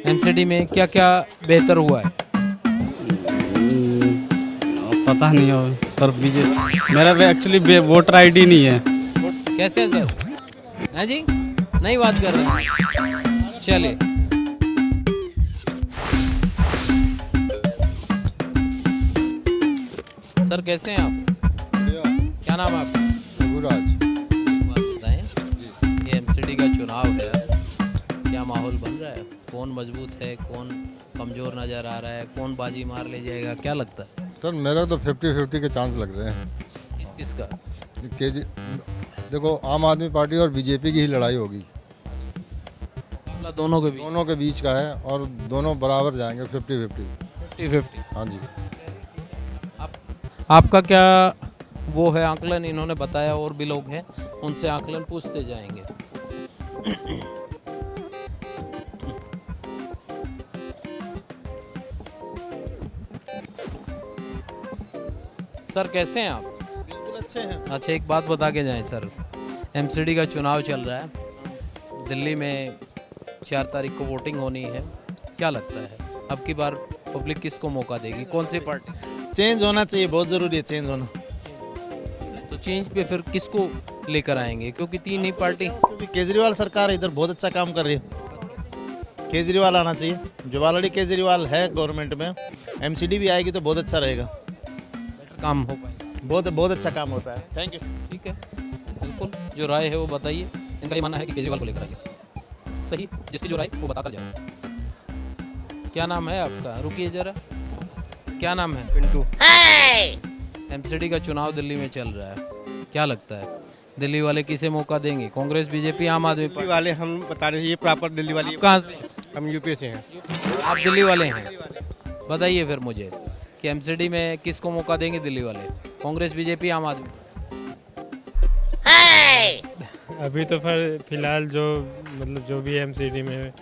MCD में क्या क्या बेहतर हुआ है? पता नहीं हो पर बीजेपी मेरा एक्चुअली वोटर आईडी नहीं है। कैसे है सर? है जी, नहीं बात कर रहे हैं, चलिए। सर कैसे हैं आप? क्या नाम है आपका? रघुराज। एक बात बताएं, ये एमसीडी का चुनाव है, क्या माहौल बन रहा है? कौन मजबूत है, कौन कमजोर नजर आ रहा है, कौन बाजी मार ले जाएगा, क्या लगता है? सर मेरा तो 50-50 के चांस लग रहे हैं। किस किस का? देखो आम आदमी पार्टी और बीजेपी की ही लड़ाई होगी, मुकाबला दोनों के बीच, दोनों के बीच का है और दोनों बराबर जाएंगे 50-50। 50-50। हाँ जी। आपका क्या वो है आकलन? इन्होंने बताया और भी लोग हैं, उनसे आकलन पूछते जाएंगे। सर कैसे हैं आप? बिल्कुल अच्छे हैं। अच्छा एक बात बता के जाएं सर, एमसीडी का चुनाव चल रहा है, दिल्ली में 4 तारीख को वोटिंग होनी है, क्या लगता है अब की बार पब्लिक किसको मौका देगी, कौन सी पार्टी? चेंज होना चाहिए, बहुत ज़रूरी है चेंज होना। तो चेंज पे फिर किसको लेकर आएंगे, क्योंकि 3 ही पार्टी। क्योंकि केजरीवाल सरकार इधर बहुत अच्छा काम कर रही है, केजरीवाल आना चाहिए। जो ऑलरेडी केजरीवाल है गवर्नमेंट में, एमसीडी भी आएगी तो बहुत अच्छा रहेगा, काम हो पाए। बहुत अच्छा काम होता है। Thank you. ठीक है, बिल्कुल जो राय है वो बताइए। इनका ये मानना है कि केजरीवाल को लेकर आइए। सही, जिसकी जो राय वो बताकर जाओ। क्या नाम है आपका? रुकिए जरा, क्या नाम है? पिंटू। एमसीडी का चुनाव दिल्ली में चल रहा है, क्या लगता है दिल्ली वाले किसे मौका देंगे, कांग्रेस, बीजेपी, आम आदमी दिल्ली पार्टी? वाले हम बता रहे हैं, ये प्रॉपर दिल्ली वाली। आप कहाँ से? हम यूपी से हैं। आप दिल्ली वाले हैं, बताइए फिर मुझे कि एमसीडी में किसको मौका देंगे दिल्ली वाले, कांग्रेस, बीजेपी, आम आदमी? अभी तो फिलहाल जो मतलब जो भी एमसीडी में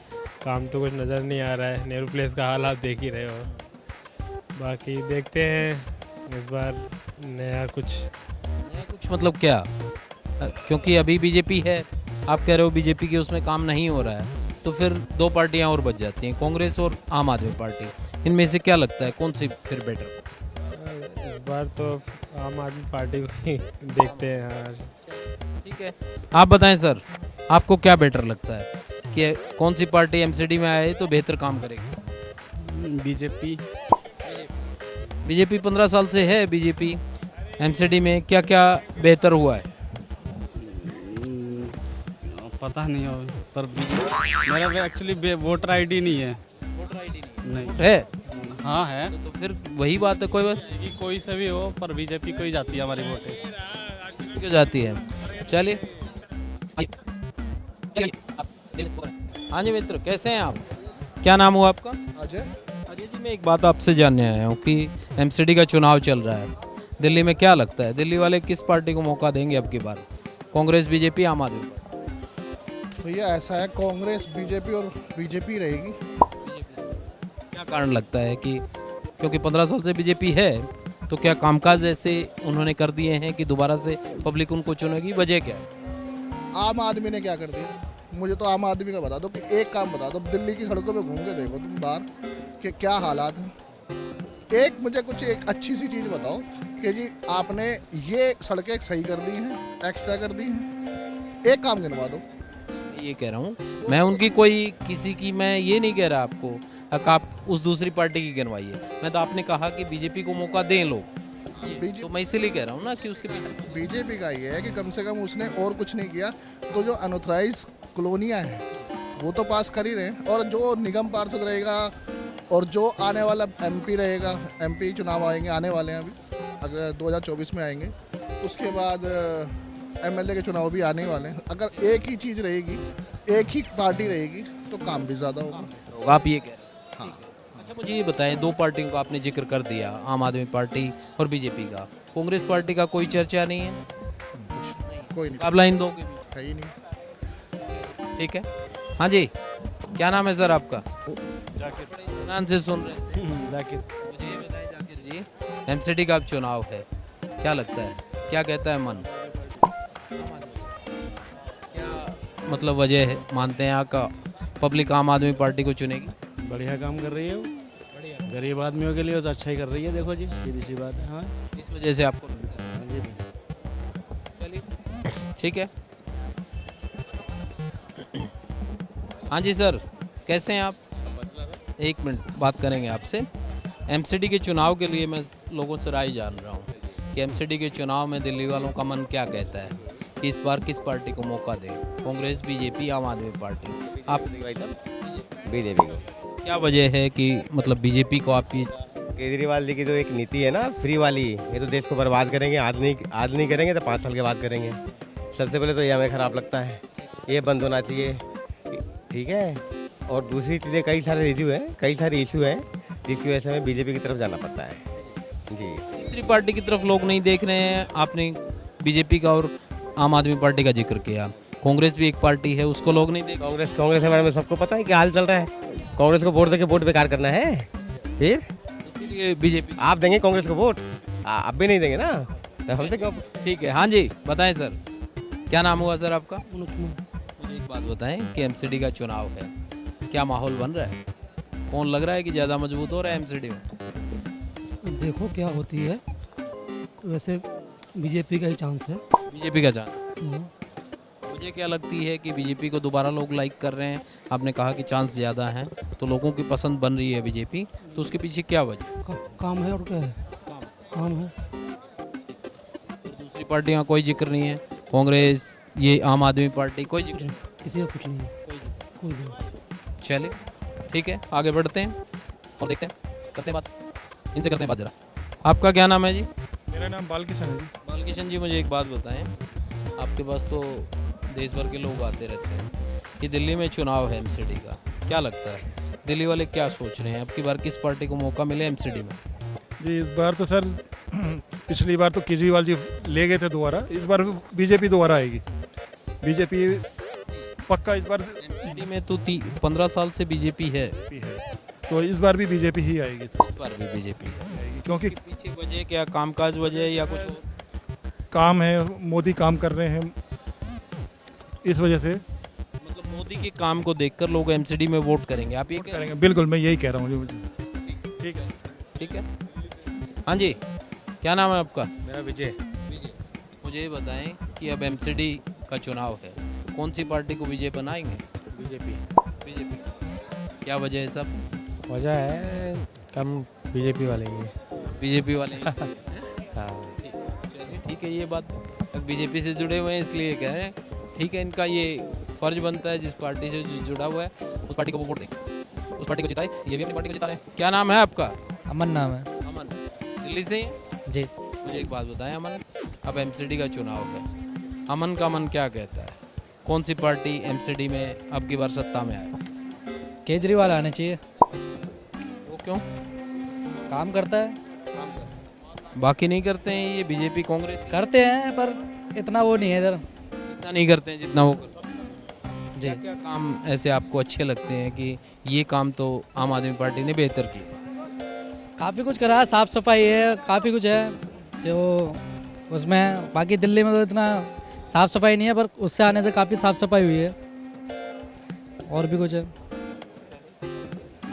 काम तो कुछ नज़र नहीं आ रहा है। नेहरू प्लेस का हाल आप देख ही रहे हो। बाकी देखते हैं इस बार नया कुछ। मतलब क्या? क्योंकि अभी बीजेपी है, आप कह रहे हो बीजेपी के उसमें काम नहीं हो रहा है, तो फिर 2 पार्टियां और बच जाती हैं, कांग्रेस और आम आदमी पार्टी। इनमें से क्या लगता है कौन सी फिर बेटर? इस बार तो आम आदमी पार्टी को ही देखते हैं। हाँ। ठीक है, आप बताएं सर, आपको क्या बेटर लगता है कि कौन सी पार्टी एमसीडी में आए तो बेहतर काम करेगी? बीजेपी। बीजेपी 15 साल से है बीजेपी, एमसीडी में क्या क्या बेहतर हुआ है? पता नहीं हो पर मेरा एक्चुअली वोटर आईडी नहीं है। वोटर आईडी नहीं है? हाँ है। तो फिर वही बात है, कोई बात कोई से भी हो पर बीजेपी को ही जाती है हमारी वोटें। क्यों जाती है? चलिए। हाँ जी मित्र, कैसे हैं आप? क्या नाम हुआ आपका? अजय। अजय जी, मैं एक बात आपसे जानने आया हूँ कि एमसीडी का चुनाव चल रहा है दिल्ली में, क्या लगता है दिल्ली वाले किस पार्टी को मौका देंगे अब की बार, कांग्रेस, बीजेपी, आम आदमी पार्टी? भैया ऐसा है, कांग्रेस, बीजेपी और बीजेपी रहेगी। क्या कारण लगता है कि क्योंकि 15 साल से बीजेपी है, तो क्या कामकाज ऐसे उन्होंने कर दिए हैं कि दोबारा से पब्लिक उनको चुनेगी, वजह क्या है? आम आदमी ने क्या कर दिया? मुझे तो आम आदमी का बता दो कि एक काम बता दो, दिल्ली की सड़कों पे घूम के देखो तुम बाहर कि क्या हालात हैं। एक कुछ अच्छी सी चीज़ बताओ कि जी आपने ये सड़कें सही कर दी हैं, एक्स्ट्रा कर दी हैं, एक काम गिनवा दो। ये कह रहा हूँ मैं, उनकी कोई किसी की मैं ये नहीं कह रहा आपको आप उस दूसरी पार्टी की गिनवाइए। मैं तो आपने कहा कि बीजेपी को मौका दें लोग, तो मैं इसीलिए कह रहा हूँ ना कि उसके पीछे बीजेपी का ये है कि कम से कम उसने और कुछ नहीं किया, तो जो अनऑथराइज कॉलोनियाँ हैं वो तो पास कर ही रहे हैं, और जो निगम पार्षद रहेगा और जो आने वाला एमपी रहेगा, एमपी चुनाव आएंगे, आने वाले हैं अभी, अगर 2024 में आएंगे, उसके बाद एमएलए के चुनाव भी आने वाले हैं। अगर एक ही चीज़ रहेगी, एक ही पार्टी रहेगी, तो काम भी ज़्यादा होगा। आप ये कह रहे हैं? हाँ। अच्छा मुझे ये बताएं, 2 पार्टियों का आपने जिक्र कर दिया, आम आदमी पार्टी और बीजेपी का, कांग्रेस पार्टी का कोई चर्चा नहीं है? कोई नहीं, मुकाबला इन दो के बीच है ही नहीं। ठीक है। हाँ जी, क्या नाम है सर आपका? ध्यान से सुन रहे हैं। जाकिर। मुझे ये बताएं जाकिर जी, एमसीडी का अब चुनाव है, क्या लगता है, क्या कहता है मन? क्या मतलब वजह है, मानते हैं यहाँ का पब्लिक आम आदमी पार्टी को चुनेगी? बढ़िया काम कर रही है वो, गरीब आदमियों के लिए तो अच्छा ही कर रही है। देखो जी, सीधी सी बात है। हाँ इस वजह से आपको लगता है। हाँ जी। चलिए ठीक है। हाँ जी सर, कैसे हैं आप? एक मिनट बात करेंगे आपसे। एमसीडी के चुनाव के लिए मैं लोगों से राय जान रहा हूँ कि एमसीडी के चुनाव में दिल्ली वालों का मन क्या कहता है कि इस बार किस पार्टी को मौका दें, कांग्रेस, बीजेपी, आम आदमी पार्टी? आप बीजेपी को। क्या वजह है कि मतलब बीजेपी को आप ये केजरीवाल जी की जो एक नीति है ना फ्री वाली, ये तो देश को बर्बाद करेंगे। आज नहीं करेंगे तो 5 साल के बाद करेंगे। सबसे पहले तो ये हमें ख़राब लगता है, ये बंद होना चाहिए। ठीक है, और दूसरी चीज़ें कई सारे इशू हैं जिसकी वजह से हमें बीजेपी की तरफ जाना पड़ता है जी। तीसरी पार्टी की तरफ लोग नहीं देख रहे हैं। आपने बीजेपी का और आम आदमी पार्टी का जिक्र किया, कांग्रेस भी एक पार्टी है, उसको लोग नहीं देख। कांग्रेस के बारे में सबको पता है क्या हाल चल रहा है। कांग्रेस को वोट देके वोट बेकार करना है, फिर इसीलिए बीजेपी। आप देंगे कांग्रेस को वोट? आप भी नहीं देंगे ना, तो हमसे क्यों? ठीक है। हाँ जी बताएं सर, क्या नाम हुआ सर आपका? मुझे एक बात बताएं कि एमसीडी का चुनाव है, क्या माहौल बन रहा है? कौन लग रहा है कि ज़्यादा मजबूत हो रहा है एमसीडी में? देखो क्या होती है, वैसे बीजेपी का ही चांस है। बीजेपी का चांस। मुझे क्या लगती है कि बीजेपी को दोबारा लोग लाइक कर रहे हैं। आपने कहा कि चांस ज़्यादा है, तो लोगों की पसंद बन रही है बीजेपी, तो उसके पीछे क्या वजह? काम है और क्या है, काम है। दूसरी पार्टियां कोई जिक्र नहीं है, कांग्रेस, ये आम आदमी पार्टी, कोई जिक्र नहीं। किसी का कुछ नहीं है, कोई नहीं। चलिए ठीक है, आगे बढ़ते हैं और देखते हैं, करते हैं बात इनसे, करते हैं बात जरा। आपका क्या नाम है जी? मेरा नाम बालकिशन है जी। बालकिशन जी, मुझे एक बात बताएं, आपके पास तो देश भर के लोग आते रहते हैं कि दिल्ली में चुनाव है एमसीडी का, क्या लगता है दिल्ली वाले क्या सोच रहे हैं? अब की बार किस पार्टी को मौका मिले एमसीडी में? जी इस बार तो सर पिछली बार तो केजरीवाल जी ले गए थे दोबारा, इस बार बीजेपी दोबारा आएगी। बीजेपी पक्का इस बार एमसीडी में तो 15 साल से बीजेपी है, तो इस बार भी बीजेपी ही आएगी। इस बार भी बीजेपी है, क्योंकि पीछे वजह क्या, कामकाज वजह या कुछ और? काम है, मोदी काम कर रहे हैं, इस वजह से। मतलब मोदी के काम को देखकर लोग एमसीडी में वोट करेंगे, आप ये कह रहे करेंगे? बिल्कुल, मैं यही कह रहा हूँ। ठीक है, ठीक है। हाँ जी, क्या नाम है आपका? मेरा विजय। मुझे ये बताएं कि अब एमसीडी का चुनाव है, कौन सी पार्टी को विजय बनाएंगे? बीजेपी। क्या वजह है सब? वजह है कम बीजेपी वाले ही बीजेपी वाले हैं। हाँ। चलिए ठीक है, ये बात बीजेपी से जुड़े हुए हैं इसलिए कह रहे हैं। ठीक है, इनका ये फर्ज बनता है, जिस पार्टी से जुड़ा हुआ है उस पार्टी को वो वोट दें, उस पार्टी को जिताए। ये भी अपनी पार्टी को जिता रहे हैं। क्या नाम है आपका? अमन नाम है। अमन, दिल्ली से ही? जी। मुझे एक बात बताएं अमन, अब एमसीडी का चुनाव है, अमन का मन क्या कहता है, कौन सी पार्टी एमसीडी में अब की बार सत्ता में आए? केजरीवाल आने चाहिए। वो क्यों? काम करता है। बाकी नहीं करते हैं ये बीजेपी कांग्रेस? करते हैं पर इतना वो नहीं है इधर। इतना नहीं करते हैं जितना वो करते हैं। जी। क्या काम ऐसे आपको अच्छे लगते हैं कि ये काम तो आम आदमी पार्टी ने बेहतर किया? काफ़ी कुछ करा है, साफ़ सफाई है, काफ़ी कुछ है जो उसमें। बाकी दिल्ली में तो इतना साफ़ सफाई नहीं है, पर उससे आने से काफ़ी साफ़ सफाई हुई है, और भी कुछ है।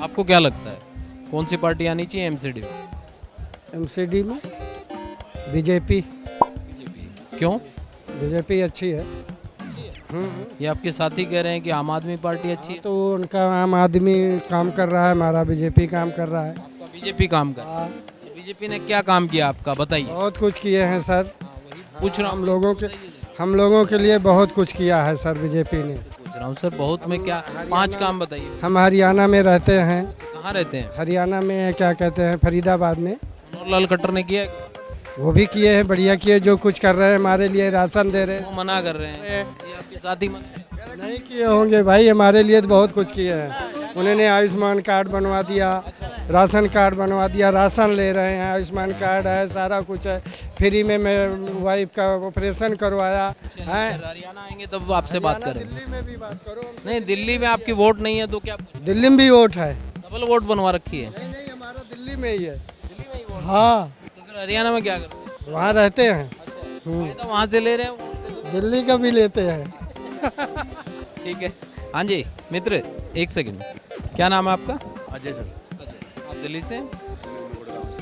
आपको क्या लगता है कौन सी पार्टी आनी चाहिए एमसीडी में? एमसीडी में बीजेपी। क्यों? बीजेपी अच्छी है। ये आपके साथी कह रहे हैं कि आम आदमी पार्टी अच्छी है। तो उनका आम आदमी काम कर रहा है, हमारा बीजेपी काम कर रहा है। आपका बीजेपी काम कर रहा है। बीजेपी ने क्या काम किया आपका, बताइए। बहुत कुछ किए हैं सर, पूछ रहा हूँ हम लोगों के लिए बहुत कुछ किया है सर बीजेपी ने। पूछ रहा हूँ सर, बहुत में क्या, 5 काम बताइए। हम हरियाणा में रहते हैं। कहाँ रहते हैं? हरियाणा में क्या कहते हैं, फरीदाबाद में। मनोहर लाल खट्टर ने किया है? वो भी किए हैं, बढ़िया किए, जो कुछ कर रहे हैं हमारे लिए, राशन दे रहे हैं। वो मना कर रहे हैं, ये आपके साथी मना नहीं किए होंगे भाई, हमारे लिए तो बहुत कुछ किए हैं। उन्होंने आयुष्मान कार्ड बनवा दिया, राशन कार्ड बनवा दिया, राशन ले रहे हैं, आयुष्मान कार्ड है, सारा कुछ है। फ्री में मैं वाइफ का ऑपरेशन करवाया है। हरियाणा आएंगे तब आपसे बात करें। दिल्ली में भी बात करो। नहीं, दिल्ली में आपकी वोट नहीं है तो क्या? दिल्ली में भी वोट है। डबल वोट बनवा रखी है? नहीं, हमारा दिल्ली में ही है। हाँ। तो फिर हरियाणा में क्या करते हैं? वहाँ रहते हैं। फायदा वहाँ से ले रहे हैं, दिल्ली का भी लेते हैं। ठीक है। हाँ जी मित्र, एक सेकंड, क्या नाम है आपका? अजय सर। आप दिल्ली से गुड़गांव से।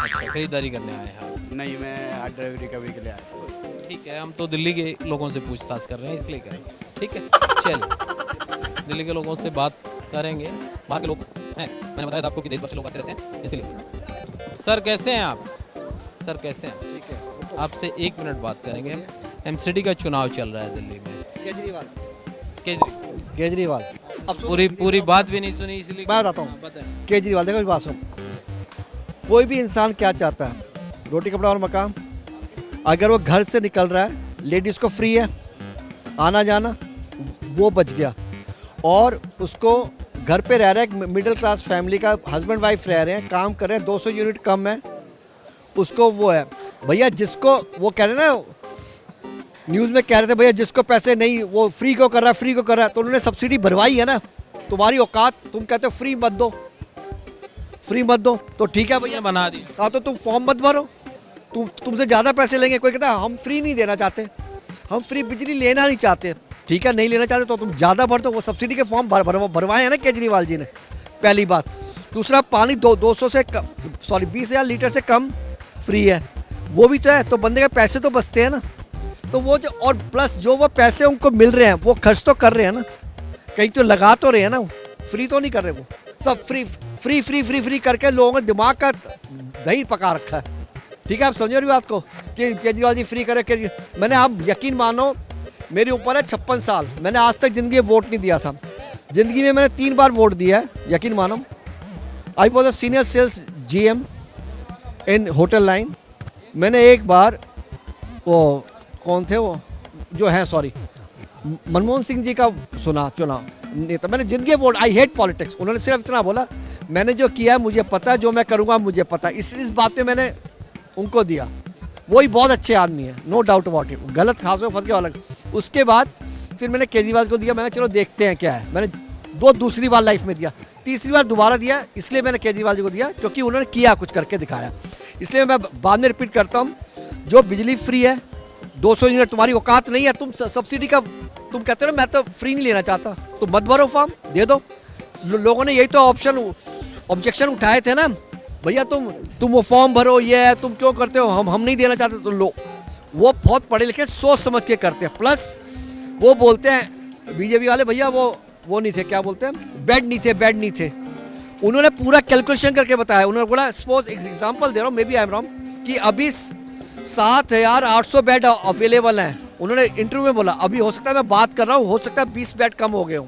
अच्छा, खरीदारी करने आए हैं आप? नहीं, मैं ड्राइवर रिकवरी के लिए आया। ठीक है, हम तो दिल्ली के लोगों से पूछताछ कर रहे हैं इसलिए करें। ठीक है, चलिए दिल्ली के लोगों से बात करेंगे। बाकी लोग हैं, मैंने बताया था आपको कि देश भर से लोग आते रहते हैं इसलिए। सर कैसे हैं आप? सर कैसे हैं? ठीक है, आपसे 1 मिनट बात करेंगे। एमसीडी का चुनाव चल रहा है दिल्ली में। केजरीवाल अब पूरी बात भी नहीं सुनी इसलिए मैं बताता हूँ। केजरीवाल, देखो बात सुन, कोई भी इंसान क्या चाहता है? रोटी कपड़ा और मकान। अगर वो घर से निकल रहा है, लेडीज़ को फ्री है आना जाना, वो बच गया। और उसको घर पे रह रहा है, मिडिल क्लास फैमिली का हस्बैंड वाइफ रह रहे हैं, काम कर रहे हैं, 200 यूनिट कम है, उसको वो है। भैया जिसको वो कह रहे हैं ना, न्यूज़ में कह रहे थे भैया जिसको पैसे नहीं, वो फ्री को कर रहा है, फ्री को कर रहा है, तो उन्होंने सब्सिडी भरवाई है ना। तुम्हारी औकात, तुम कहते हो फ्री मत दो, फ्री मत दो, तो ठीक है भैया बना दी। हाँ, तो तुम फॉर्म मत भरो, तुमसे ज़्यादा पैसे लेंगे। कोई कहता है हम फ्री नहीं देना चाहते, हम फ्री बिजली लेना नहीं चाहते। ठीक है, नहीं लेना चाहते तो तुम ज़्यादा भर दो। वो सब्सिडी के फॉर्म भरवाए हैं ना केजरीवाल जी ने, पहली बात। दूसरा, पानी 200 से कम, सॉरी 20,000 लीटर से कम फ्री है, वो भी तो है। तो बंदे के पैसे तो बचते हैं ना। तो वो जो, और प्लस जो वो पैसे उनको मिल रहे हैं वो खर्च तो कर रहे हैं ना, कहीं तो लगा तो रहे हैं ना, फ्री तो नहीं कर रहे। वो सब free free free free free करके लोगों ने दिमाग का दही पका रखा है। ठीक है, आप समझो रही बात को कि केजरीवाल जी फ्री करे। मैंने, आप यकीन मानो, मेरी उम्र है 56 साल, मैंने आज तक ज़िंदगी में वोट नहीं दिया था। ज़िंदगी में मैंने 3 बार वोट दिया है, यकीन मानो। I was a senior sales GM in hotel line. मैंने एक बार, वो कौन थे वो जो है, सॉरी, मनमोहन सिंह जी का सुना चुनाव नेता। मैंने जिंदगी वोट, आई हेट पॉलिटिक्स। उन्होंने सिर्फ इतना बोला, मैंने जो किया है मुझे पता है, जो मैं करूँगा मुझे पता है। इस बात में मैंने उनको दिया। वही बहुत अच्छे आदमी है, नो डाउट अबाउट इट। गलत खास में फंस गया अलग। उसके बाद फिर मैंने केजरीवाल को दिया। मैंने चलो देखते हैं क्या है। मैंने दूसरी बार लाइफ में दिया, तीसरी बार दोबारा दिया। इसलिए मैंने केजरीवाल जी को दिया क्योंकि उन्होंने किया, कुछ करके दिखाया। इसलिए मैं बाद में रिपीट करता हूँ, जो बिजली फ्री है, 200 यूनिट, तुम्हारी औकात नहीं है। तुम सब्सिडी का, तुम कहते हो मैं तो फ्री नहीं लेना चाहता, तो मत भरो फॉर्म, दे दो। लोगों ने यही तो ऑब्जेक्शन उठाए थे ना, भैया तुम वो फॉर्म भरो, ये है, तुम क्यों करते हो, हम नहीं देना चाहते। तो वो बहुत पढ़े लिखे, सोच समझ के करते हैं। प्लस वो बोलते हैं बीजेपी वाले, भैया वो नहीं थे, क्या बोलते हैं, बेड नहीं थे। उन्होंने पूरा कैलकुलेशन करके बताया। उन्होंने बोला, सपोज एग्जाम्पल दे रहा हूँ, maybe I am wrong, कि अभी 7,800 बेड अवेलेबल हैं। उन्होंने इंटरव्यू में बोला, अभी हो सकता है, मैं बात कर रहा हूँ, हो सकता है 20 बेड कम हो गए हों।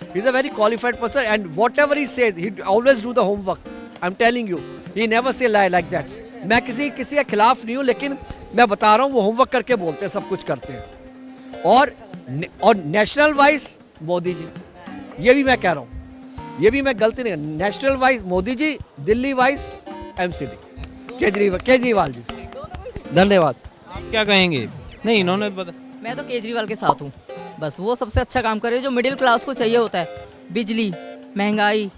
He is a very qualified person and what ever he says, he always do the homework. I am telling you, he never say lie like that. मैं किसी के खिलाफ नहीं हूँ, लेकिन मैं बता रहा हूँ, वो होमवर्क करके बोलते हैं, सब कुछ करते हैं। और नेशनल वाइज मोदी जी, ये भी मैं कह रहा हूँ, ये भी मैं गलती नहीं, national wise Modi ji, Delhi wise MCD Kejriwal ji. धन्यवाद। आप क्या कहेंगे? नहीं, इन्होंने बता, मैं तो केजरीवाल के साथ हूँ। बस वो सबसे अच्छा काम करे जो मिडिल क्लास को चाहिए होता है। बिजली, महंगाई,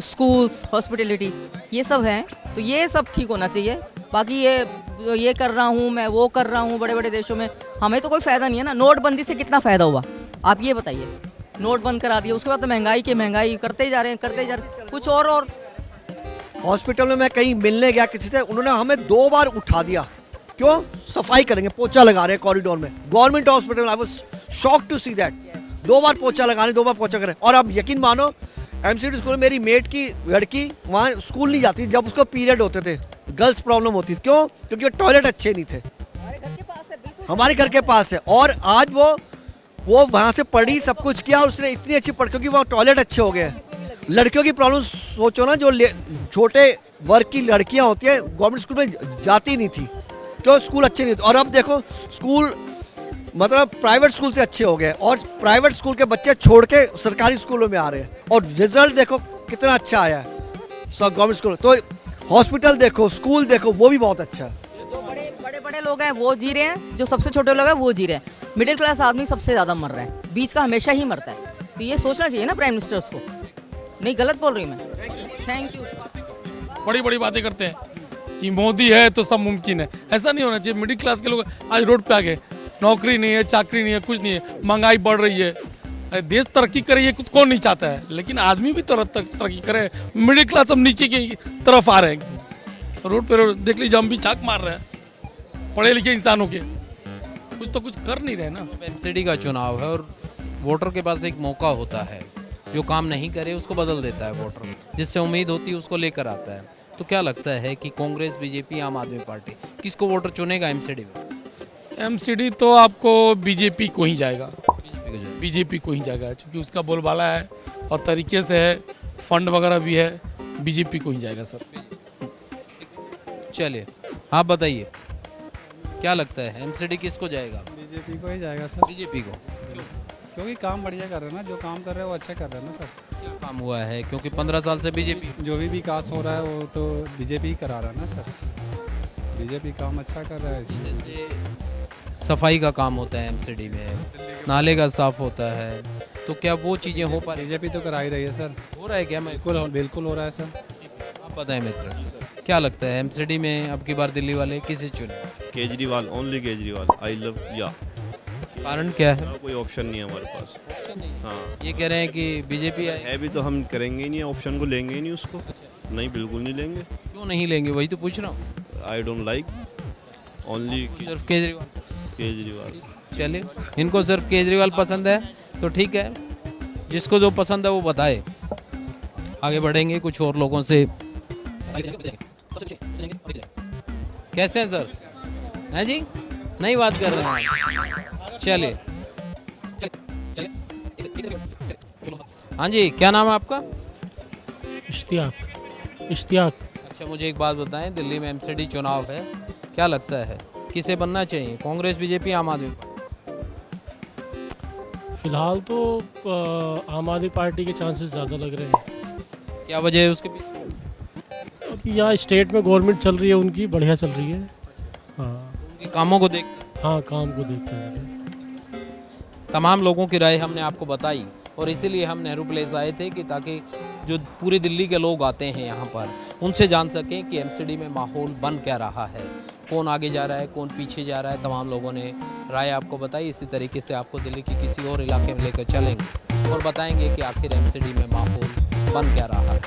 स्कूल्स, हॉस्पिटलिटी, ये सब हैं, तो ये सब ठीक होना चाहिए। बाकी ये कर रहा हूँ मैं, वो कर रहा हूँ, बड़े बड़े देशों में हमें तो कोई फ़ायदा नहीं है ना। नोटबंदी से कितना फ़ायदा हुआ, आप ये बताइए। नोट बंद करा दिया, उसके बाद तो महंगाई करते ही जा रहे हैं, कुछ और। हॉस्पिटल में मैं कहीं मिलने गया किसी से, उन्होंने हमें 2 बार उठा दिया। क्यों? सफाई करेंगे, पोछा लगा रहे हैं कॉरिडोर में, government hospital. I was shocked to see that. 2 बार पोछा लगाने, 2 बार पोछा करें। और अब यकीन मानो, MCD स्कूल में मेरी मेट की लड़की वहाँ स्कूल नहीं जाती जब उसको पीरियड होते थे, गर्ल्स प्रॉब्लम होती थी। क्यों? क्योंकि टॉयलेट अच्छे नहीं थे। हमारे घर के पास है। और आज वो वहाँ से पढ़ी, सब कुछ किया, और उसने इतनी अच्छी पढ़, क्योंकि वहाँ टॉयलेट अच्छे हो गए। लड़कियों की प्रॉब्लम सोचो ना, जो छोटे वर्ग की लड़कियाँ होती हैं, गवर्नमेंट स्कूल में जाती नहीं थी, क्यों? स्कूल अच्छे नहीं थे। और अब देखो, स्कूल मतलब प्राइवेट स्कूल से अच्छे हो गए, और प्राइवेट स्कूल के बच्चे छोड़ के सरकारी स्कूलों में आ रहे हैं, और रिजल्ट देखो कितना अच्छा आया है सब गवर्नमेंट स्कूल। तो हॉस्पिटल देखो, स्कूल देखो, वो भी बहुत अच्छा है। जो बड़े लोग हैं वो जी रहे हैं, जो सबसे छोटे लोग हैं वो जी रहे हैं। मिडिल क्लास आदमी सबसे ज़्यादा मर रहा है, बीच का हमेशा ही मरता है। तो ये सोचना चाहिए ना प्राइम मिनिस्टर्स को। नहीं, गलत बोल रही मैं। Thank you. बड़ी बातें करते हैं कि मोदी है तो सब मुमकिन है, ऐसा नहीं होना चाहिए। मिडिल क्लास के लोग आज रोड पे आ गए, नौकरी नहीं है, चाकरी नहीं है, कुछ नहीं है, महंगाई बढ़ रही है, अरे देश तरक्की करे ये कौन नहीं चाहता है, लेकिन आदमी भी तरक्की करे। मिडिल क्लास अब नीचे की तरफ आ रहे हैं, रोड पे देख लीजिए हम भी छाक मार रहे हैं पढ़े लिखे इंसानों के, कुछ तो कुछ कर नहीं रहे ना। एमसीडी का चुनाव है और वोटर के पास एक मौका होता है, जो काम नहीं करे उसको बदल देता है वोटर, जिससे उम्मीद होती है उसको लेकर आता है। तो क्या लगता है कि कांग्रेस, बीजेपी, आम आदमी पार्टी, किसको वोटर चुनेगा एमसीडी में? एमसीडी तो आपको बीजेपी को ही जाएगा, बीजेपी को ही जाएगा, क्योंकि उसका बोलबाला है और तरीके से है, फंड वगैरह भी है, बीजेपी को ही जाएगा सर। चलिए आप बताइए क्या लगता है एमसीडी किसको जाएगा? बीजेपी को ही जाएगा सर। बीजेपी को क्योंकि काम बढ़िया कर रहे हैं ना, जो काम कर रहे हैं वो अच्छा कर रहे हैं ना सर। क्या काम हुआ है? क्योंकि 15 साल से बीजेपी, जो भी विकास हो रहा है वो तो बीजेपी ही करा रहा है ना सर। बीजेपी काम अच्छा कर रहा है इसमें। सफाई का काम होता है एमसीडी में, नाले का साफ होता है, तो क्या वो चीज़ें हो पा रही? बीजेपी तो करा ही रही है सर। हो रहा है क्या? बिल्कुल हो रहा है सर। आप बताएं मित्र, क्या लगता है एमसीडी में अब की बार दिल्ली वाले किसे चुने? Kejriwal, only Kejriwal. I love या। कारण क्या है? कोई ऑप्शन नहीं है हमारे पास। हाँ, ये कह रहे हैं कि बीजेपी है भी तो हम करेंगे ही नहीं, ऑप्शन को लेंगे ही नहीं उसको। नहीं, बिल्कुल नहीं लेंगे। क्यों नहीं लेंगे? वही तो पूछ रहा हूँ। आई डोंट लाइक ओनली सिर्फ केजरीवाल। केजरीवाल। चलिए, इनको सिर्फ केजरीवाल पसंद है तो ठीक है, जिसको जो पसंद है वो बताए। आगे बढ़ेंगे कुछ और लोगों से। कैसे हैं सर? हैं जी? नहीं बात कर रहे हैं। चलिए, हाँ जी, क्या नाम है आपका? इश्तियाक। अच्छा, मुझे एक बात बताएं, दिल्ली में एमसीडी चुनाव है, क्या लगता है किसे बनना चाहिए, कांग्रेस, बीजेपी, आम आदमी पार्टी? फिलहाल तो आम आदमी पार्टी के चांसेस ज़्यादा लग रहे हैं। क्या वजह है उसके पीछे? अभी यहाँ स्टेट में गवर्नमेंट चल रही है, उनकी बढ़िया चल रही है। हाँ, उनके कामों को देख, हाँ काम को देखते हैं। तमाम लोगों की राय हमने आपको बताई और इसीलिए हम नेहरू प्लेस आए थे कि ताकि जो पूरी दिल्ली के लोग आते हैं यहाँ पर, उनसे जान सकें कि एमसीडी में माहौल बन क्या रहा है, कौन आगे जा रहा है, कौन पीछे जा रहा है। तमाम लोगों ने राय आपको बताई। इसी तरीके से आपको दिल्ली के किसी और इलाके में लेकर चलेंगे और बताएंगे कि आखिर एमसीडी में माहौल बन क्या रहा है।